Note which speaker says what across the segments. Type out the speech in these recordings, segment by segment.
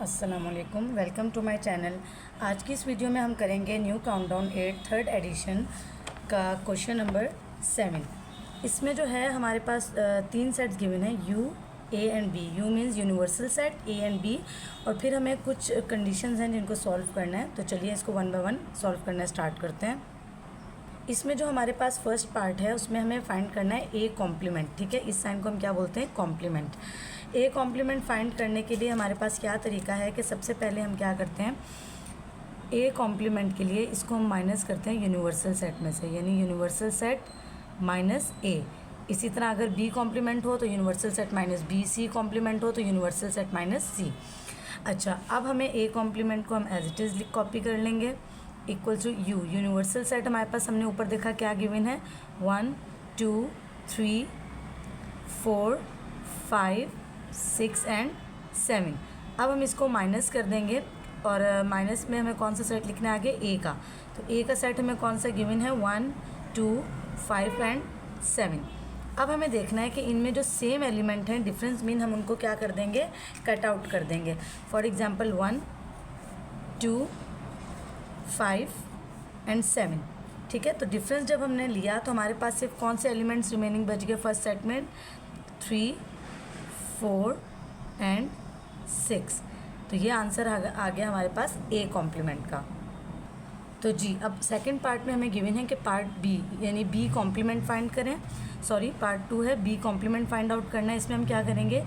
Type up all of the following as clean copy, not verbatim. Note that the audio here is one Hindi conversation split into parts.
Speaker 1: अस्सलामुअलैकुम, वेलकम टू माय चैनल। आज की इस वीडियो में हम करेंगे न्यू काउंटडाउन 8 थर्ड एडिशन का क्वेश्चन नंबर 7। इसमें जो है हमारे पास 3 सेट्स गिवन है, U, A and B. U means universal set, A and B, और फिर हमें कुछ कंडीशंस हैं जिनको सॉल्व करना है। तो चलिए इसको वन बाय वन सॉल्व करना स्टार्ट करते हैं। इसमें जो हमारे पास फर्स्ट पार्ट है उसमें हमें फाइंड करना है ए कॉम्प्लीमेंट। ठीक है, इस साइन को हम क्या बोलते हैं? कॉम्प्लीमेंट। ए कॉम्प्लीमेंट फाइंड करने के लिए हमारे पास क्या तरीका है कि सबसे पहले हम क्या करते हैं, ए कॉम्प्लीमेंट के लिए इसको हम माइनस करते हैं यूनिवर्सल सेट में से, यानी यूनिवर्सल सेट माइनस ए। इसी तरह अगर बी कॉम्प्लीमेंट हो तो universal set minus B, C complement हो तो यूनिवर्सल सेट माइनस सी। अच्छा, अब हमें ए कॉम्प्लीमेंट को हम एज इट इज़ कॉपी कर लेंगे, equal to U. Universal set हमारे पास हमने ऊपर देखा क्या गिवन है, 1 2 3 4 5 6 एंड 7। अब हम इसको माइनस कर देंगे और माइनस में हमें कौन सा सेट लिखना है आगे? ए का। तो ए का सेट हमें कौन सा गिवन है? 1 2 5 एंड 7। अब हमें देखना है कि इनमें जो सेम एलिमेंट हैं, डिफरेंस मीन हम उनको क्या कर देंगे? कट आउट कर देंगे। For example 1 2 5 and 7। ठीक है, तो डिफरेंस जब हमने लिया तो हमारे पास सिर्फ कौन से एलिमेंट्स रिमेनिंग बच गए फर्स्ट सेट में? 3 4 एंड 6। तो ये आंसर आ गया हमारे पास ए कॉम्प्लीमेंट का। तो जी, अब सेकंड पार्ट में हमें गिवन है कि पार्ट बी यानी बी कॉम्प्लीमेंट फाइंड करें। सॉरी, पार्ट 2 है, बी कॉम्प्लीमेंट फाइंड आउट करना है। इसमें हम क्या करेंगे?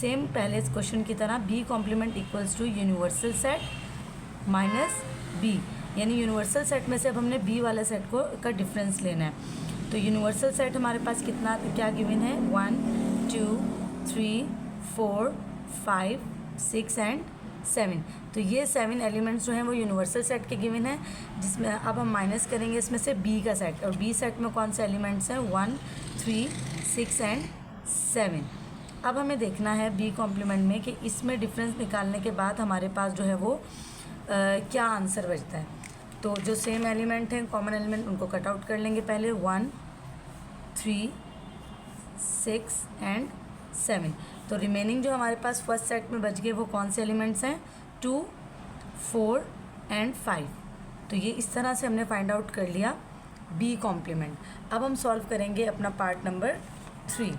Speaker 1: सेम पहले इस क्वेश्चन की तरह B complement equals to universal set minus B, यानी यूनिवर्सल सेट में से अब हमने बी वाले सेट का डिफरेंस लेना है। तो यूनिवर्सल सेट हमारे पास कितना क्या गिवन है? 1 2 3 4 5 6 एंड 7। तो ये 7 एलिमेंट्स जो हैं वो यूनिवर्सल सेट के गिवन है, जिसमें अब हम माइनस करेंगे इसमें से बी का सेट। और बी सेट में कौन से एलिमेंट्स हैं? 1 3 6 एंड 7। अब हमें देखना है बी कॉम्प्लीमेंट में कि इसमें डिफरेंस निकालने के बाद हमारे पास जो है वो क्या आंसर बचता है। तो जो सेम एलिमेंट हैं, कॉमन एलिमेंट, उनको कट आउट कर लेंगे पहले। 1 3 6 एंड 7। तो रिमेनिंग जो हमारे पास फर्स्ट सेट में बच गए वो कौन से एलिमेंट्स हैं? 2 4 एंड 5। तो ये इस तरह से हमने फाइंड आउट कर लिया बी कॉम्प्लीमेंट। अब हम सॉल्व करेंगे अपना पार्ट नंबर 3।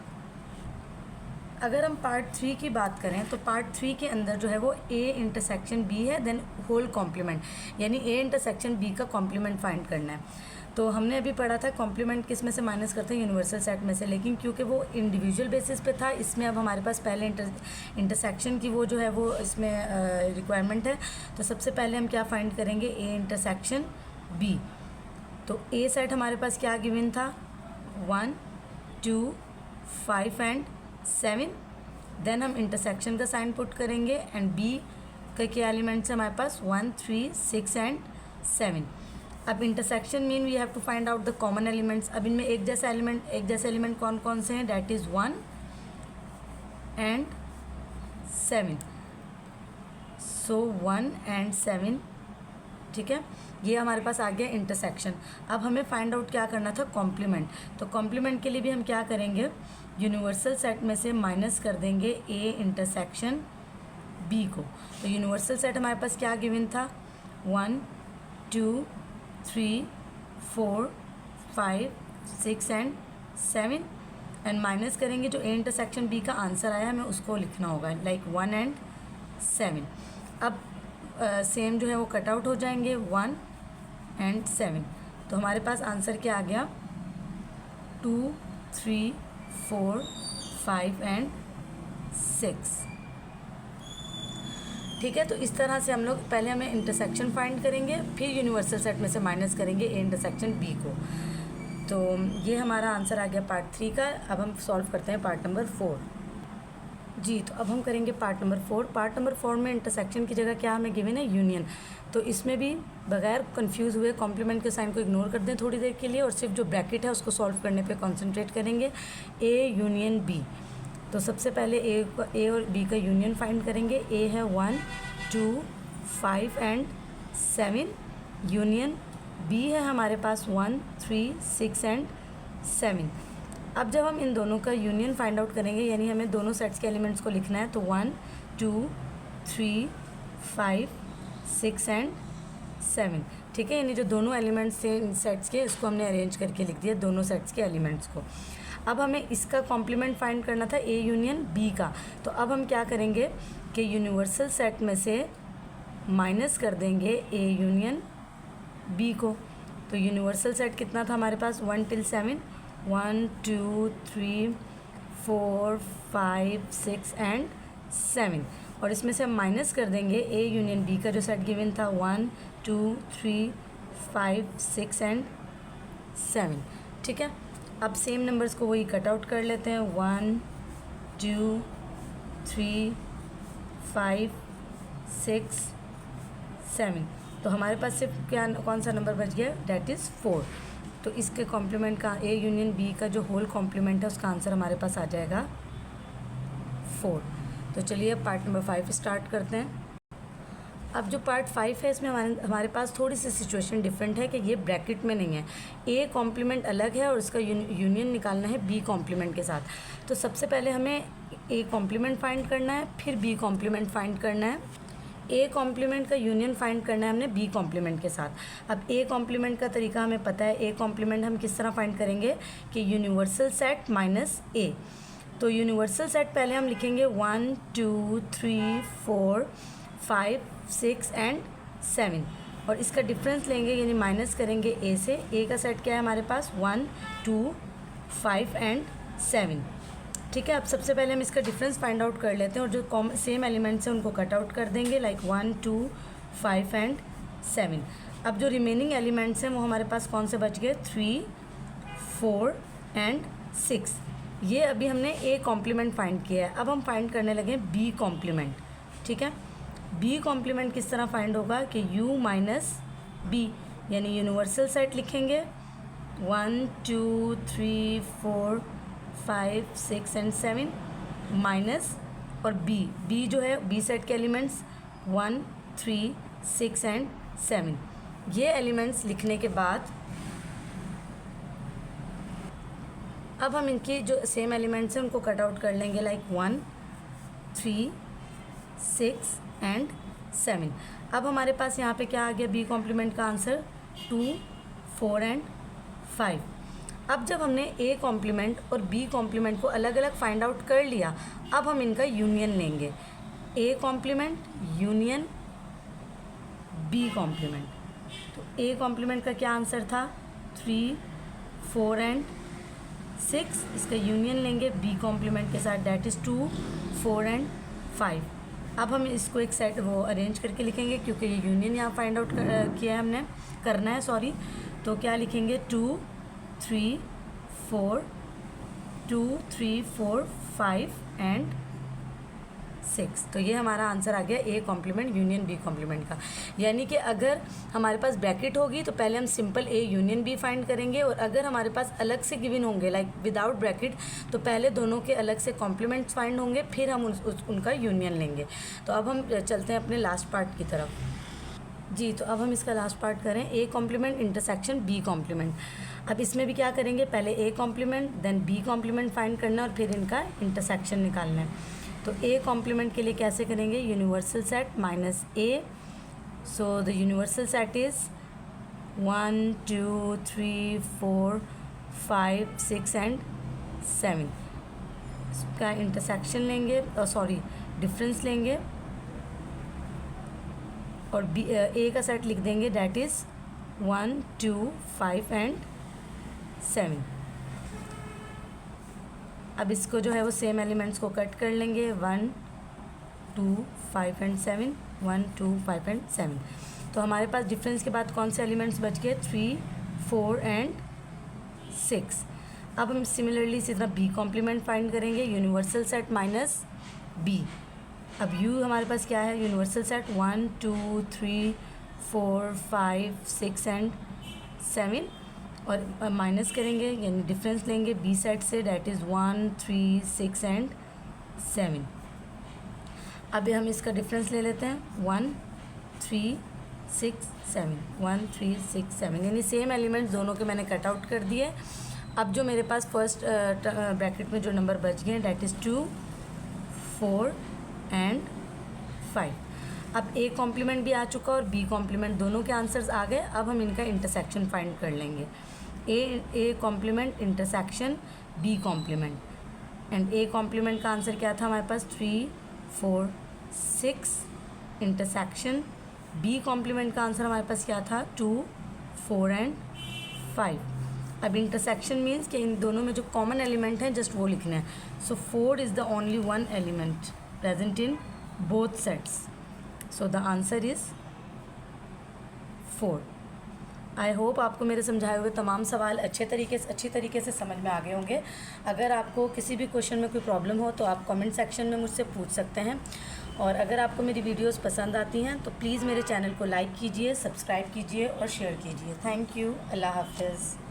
Speaker 1: अगर हम पार्ट 3 की बात करें तो पार्ट 3 के अंदर जो है वो ए इंटरसेक्शन बी है, देन होल कॉम्प्लीमेंट, यानी ए इंटरसेक्शन बी का कॉम्प्लीमेंट फाइंड करना है। तो हमने अभी पढ़ा था कॉम्प्लीमेंट किस में से माइनस करते हैं? यूनिवर्सल सेट में से, लेकिन क्योंकि वो इंडिविजुअल बेसिस पे था, इसमें अब हमारे पास पहले इंटरसेक्शन की वो जो है वो इसमें रिक्वायरमेंट है। तो सबसे पहले हम क्या फाइंड करेंगे? A intersection B. तो ए सेट हमारे पास क्या गिवन था? 1 2 5 एंड 7। देन हम इंटरसेक्शन का साइन पुट करेंगे एंड बी के क्या एलिमेंट्स हैं हमारे पास? 1 3 6 एंड 7। अब intersection mean we have to find out the common elements. अब इनमें एक जैसे एलिमेंट कौन कौन से हैं? That is 1 and 7। So 1 and 7। ठीक है, ये हमारे पास आ गया इंटरसेक्शन। अब हमें फाइंड आउट क्या करना था? कॉम्प्लीमेंट। तो कॉम्प्लीमेंट के लिए भी हम क्या करेंगे? यूनिवर्सल सेट में से माइनस कर देंगे ए इंटरसेक्शन बी को। तो यूनिवर्सल सेट हमारे पास क्या गिवन था? 1 2 3 4 5 6 एंड 7। एंड माइनस करेंगे जो ए इंटरसेक्शन बी का आंसर आया हमें उसको लिखना होगा, लाइक 1 एंड 7। अब सेम जो है वो कट आउट हो जाएंगे, 1 एंड 7। तो हमारे पास आंसर क्या आ गया? 2 3 4 5 एंड 6। ठीक है, तो इस तरह से हम लोग पहले हमें इंटरसेक्शन फाइंड करेंगे, फिर यूनिवर्सल सेट में से माइनस करेंगे ए इंटरसेक्शन बी को। तो ये हमारा आंसर आ गया पार्ट 3 का। अब हम सॉल्व करते हैं पार्ट नंबर 4। जी, तो अब हम करेंगे पार्ट नंबर 4। पार्ट नंबर 4 में इंटरसेक्शन की जगह क्या हमें गिवन है? यूनियन। तो इसमें भी बगैर कंफ्यूज हुए कॉम्प्लीमेंट के साइन को इग्नोर कर दें थोड़ी देर के लिए और सिर्फ जो ब्रैकेट है उसको सॉल्व करने पे कंसंट्रेट करेंगे। A union B. तो सबसे पहले ए और बी का यूनियन फाइंड करेंगे। ए है 1 2 5 एंड 7, यूनियन बी है हमारे पास 1 3 6 एंड 7। अब जब हम इन दोनों का यूनियन फाइंड आउट करेंगे, यानी हमें दोनों सेट्स के एलिमेंट्स को लिखना है, तो 1 2 3 5, 6 एंड 7। ठीक है, यानी जो दोनों एलिमेंट्स थे इन सेट्स के, इसको हमने अरेंज करके लिख दिया दोनों सेट्स के एलिमेंट्स को। अब हमें इसका कॉम्प्लीमेंट फाइंड करना था ए यूनियन बी का। तो अब हम क्या करेंगे कि यूनिवर्सल सेट में से माइनस कर देंगे ए यूनियन बी को। तो यूनिवर्सल सेट कितना था हमारे पास 1 till 7, 1 2 3 4 5 6 एंड 7। और इसमें से हम माइनस कर देंगे ए यूनियन बी का जो सेट गिवन था 1 2 3 5 6 एंड 7। ठीक है, अब सेम नंबर्स को वही कट आउट कर लेते हैं 1 2 3 5 6 7। तो हमारे पास सिर्फ क्या कौन सा नंबर बच गया, डैट इज़ 4। तो इसके कॉम्प्लीमेंट का ए यूनियन बी का जो होल कॉम्प्लीमेंट है उसका आंसर हमारे पास आ जाएगा 4। तो चलिए पार्ट नंबर 5 स्टार्ट करते हैं। अब जो पार्ट 5 है इसमें हमारे पास थोड़ी सी सिचुएशन डिफरेंट है कि ये ब्रैकेट में नहीं है, ए कॉम्प्लीमेंट अलग है और उसका यूनियन निकालना है बी कॉम्प्लीमेंट के साथ। तो सबसे पहले हमें ए कॉम्प्लीमेंट फाइंड करना है, फिर बी कॉम्प्लीमेंट फाइंड करना है। ए कॉम्प्लीमेंट का यूनियन फाइंड करना है हमने बी कॉम्प्लीमेंट के साथ। अब ए कॉम्प्लीमेंट का तरीका हमें पता है। ए कॉम्प्लीमेंट हम किस तरह फाइंड करेंगे कि यूनिवर्सल सेट माइनस ए। तो यूनिवर्सल सेट पहले हम लिखेंगे 1 2 3 4 5 6 एंड 7 और इसका डिफरेंस लेंगे यानी माइनस करेंगे ए से। ए का सेट क्या है हमारे पास 1 2 5 एंड 7। ठीक है, अब सबसे पहले हम इसका डिफरेंस फाइंड आउट कर लेते हैं और जो सेम एलिमेंट्स हैं उनको कट आउट कर देंगे, लाइक 1 2 5 एंड 7। अब जो रिमेनिंग एलिमेंट्स हैं वो हमारे पास कौन से बच गए, 3 4 एंड 6। ये अभी हमने ए कॉम्प्लीमेंट फाइंड किया है। अब हम फाइंड करने लगे बी कॉम्प्लीमेंट। ठीक है, बी कॉम्प्लीमेंट किस तरह फाइंड होगा कि u माइनस बी, यानी यूनिवर्सल सेट लिखेंगे 1 2 3 4 5 6 एंड 7 माइनस और बी जो है बी सेट के एलिमेंट्स 1 3 6 एंड 7। ये एलिमेंट्स लिखने के बाद अब हम इनके जो सेम एलिमेंट्स हैं उनको कट आउट कर लेंगे, लाइक 1 3 6 एंड 7। अब हमारे पास यहाँ पे क्या आ गया बी कॉम्प्लीमेंट का आंसर 2 4 एंड 5। अब जब हमने ए कॉम्प्लीमेंट और बी कॉम्प्लीमेंट को अलग अलग फाइंड आउट कर लिया, अब हम इनका यूनियन लेंगे, A complement union B complement. तो ए कॉम्प्लीमेंट का क्या आंसर था 3 4 एंड 6। इसका यूनियन लेंगे बी कॉम्प्लीमेंट के साथ, डैट इज़ 2 4 एंड 5। अब हम इसको एक सेट वो अरेंज करके लिखेंगे क्योंकि ये यूनियन यहाँ फाइंड आउट किया है हमने, करना है सॉरी। तो क्या लिखेंगे 2 3 4 2 3 4 5 एंड 6। तो ये हमारा आंसर आ गया A complement union B complement का। यानी कि अगर हमारे पास ब्रैकेट होगी तो पहले हम simple A union B find करेंगे और अगर हमारे पास अलग से गिवन होंगे लाइक विदाउट ब्रैकेट तो पहले दोनों के अलग से कॉम्प्लीमेंट्स फाइंड होंगे, फिर हम उनका यूनियन लेंगे। तो अब हम चलते हैं अपने लास्ट पार्ट की तरफ। जी, तो अब हम इसका लास्ट पार्ट करें A complement intersection B complement. अब इसमें भी क्या करेंगे, पहले A complement then B complement find करना और फिर इनका इंटरसेक्शन निकालना है। तो ए कॉम्प्लीमेंट के लिए कैसे करेंगे, universal set minus A. So the universal set is 1 2 3 4 5 6 and 7। इसका इंटरसेक्शन लेंगे सॉरी डिफरेंस लेंगे और बी ए का सेट लिख देंगे, डैट इज़ 1 2 5 एंड 7। अब इसको जो है वो सेम एलिमेंट्स को कट कर लेंगे, 1 2 5 एंड 7 1 2 5 एंड 7। तो हमारे पास डिफरेंस के बाद कौन से एलिमेंट्स बच गए, 3 4 एंड 6। अब हम सिमिलरली इसी तरह बी कॉम्प्लीमेंट फाइंड करेंगे, यूनिवर्सल सेट माइनस बी। अब यू हमारे पास क्या है, यूनिवर्सल सेट 1 2 3 4 5 6 एंड 7 और माइनस करेंगे यानी डिफरेंस लेंगे बी सेट से, डैट इज़ 1 3 6 एंड 7। अब हम इसका डिफरेंस ले लेते हैं 1 3 6 7 1 3 6 7, यानी सेम एलिमेंट्स दोनों के मैंने कट आउट कर दिए। अब जो मेरे पास फर्स्ट ब्रैकेट में जो नंबर बच गए हैं, डैट इज़ 2 4 एंड 5। अब ए कॉम्प्लीमेंट भी आ चुका और बी कॉम्प्लीमेंट दोनों के आंसर्स आ गए। अब हम इनका इंटरसेक्शन फाइंड कर लेंगे। A complement intersection B complement. And A complement का आंसर क्या था हमारे पास 3, 4, 6 इंटरसेक्शन। बी कॉम्प्लीमेंट का आंसर हमारे पास क्या था 2, 4 एंड 5। अब इंटरसेक्शन मीन्स कि इन दोनों में जो कॉमन एलिमेंट हैं जस्ट वो लिखना है। सो 4 is the only one element present in both sets. So the answer is 4। I hope आपको मेरे समझाए हुए तमाम सवाल अच्छी तरीके से समझ में आ गए होंगे। अगर आपको किसी भी क्वेश्चन में कोई प्रॉब्लम हो तो आप कमेंट सेक्शन में मुझसे पूछ सकते हैं। और अगर आपको मेरी वीडियोस पसंद आती हैं तो प्लीज़ मेरे चैनल को लाइक कीजिए, सब्सक्राइब कीजिए और शेयर कीजिए। Thank you. अल्लाह हाफ़िज़।